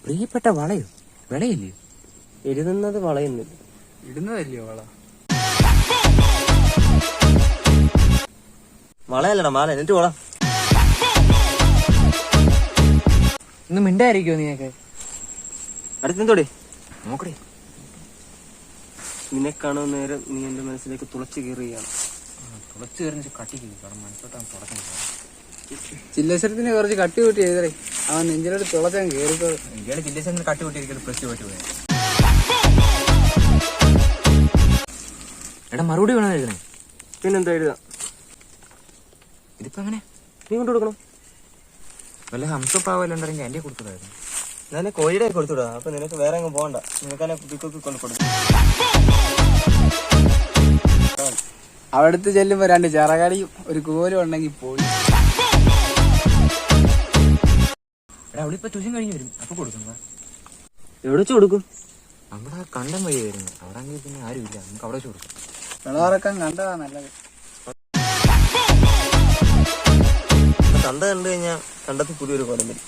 പ്രിയപ്പെട്ട വളയോ? വിളയില്ലേ? എഴുതുന്നത് വളയുന്നില്ല, ഇടുന്നതല്ലയോ വള? വളയല്ലടാ മാല. എന്നിട്ട് വള. ഇന്ന് മിണ്ടായിരിക്കോ നീയൊക്കെ? അടുത്തെന്തോടെ നോക്കടേ. നിന്നെക്കാണോ നേരം നീ എന്റെ മനസ്സിലേക്ക് തുളച്ചു കയറുകയാണ്. തുളച്ചു കയറി കട്ടിക്ക് മനസ്സോട്ടാൻ തുടക്കം. ചില്ലേശ്വരത്തിന് കുറച്ച് കട്ടി കൂട്ടി എഴുതറേ. അവൻ നെഞ്ചിലോട്ട് തുളച്ചാൻ കയറിപ്പോ. ഇന്ത്യയുടെ ചില്ലേശ്വരത്തിന് കട്ടി കൂട്ടിയിരിക്കും. പ്ലസ് ടു പോയിട്ട് പോയത്. എടാ മറുപടി വേണം എഴുതണേ. പിന്നെന്താ എഴുതാം? ഇതിപ്പോ എങ്ങനെ നീ കൊണ്ടു കൊടുക്കണം. വല്ല ഹംസപ്പാവല്ലുണ്ടെങ്കിൽ എന്റെ കൊടുത്തതായിരുന്നു. ഞാൻ കോഴിയുടെ കൊടുത്തുവിടാ. അപ്പൊ നിനക്ക് വേറെ അങ്ങ് പോകണ്ട. നിനക്ക് കുട്ടികൾക്ക് കൊണ്ട് കൊടുക്കും. അവിടുത്തെ ചെല്ലുമ്പോ 2 ചിറകടിയും ഒരു കോലും ഉണ്ടെങ്കിൽ പോയി. എടാ അവളിപ്പോ ട്യൂഷൻ കഴിഞ്ഞ് വരും. അപ്പൊ കൊടുക്കുന്ന എവിടെ വെച്ച് കൊടുക്കും? അവിടെ കണ്ടം വഴി വരുന്നു. അവിടെ ആണെങ്കിൽ പിന്നെ ആരുമില്ല. നമുക്ക് അവിടെ വെച്ച് കൊടുക്കും. വിളവറക്കാൻ കണ്ടതാ നല്ലത്. കണ്ട കണ്ടു കഴിഞ്ഞാൽ കണ്ടത്തിൽ പുതിയൊരു കോലം വരും.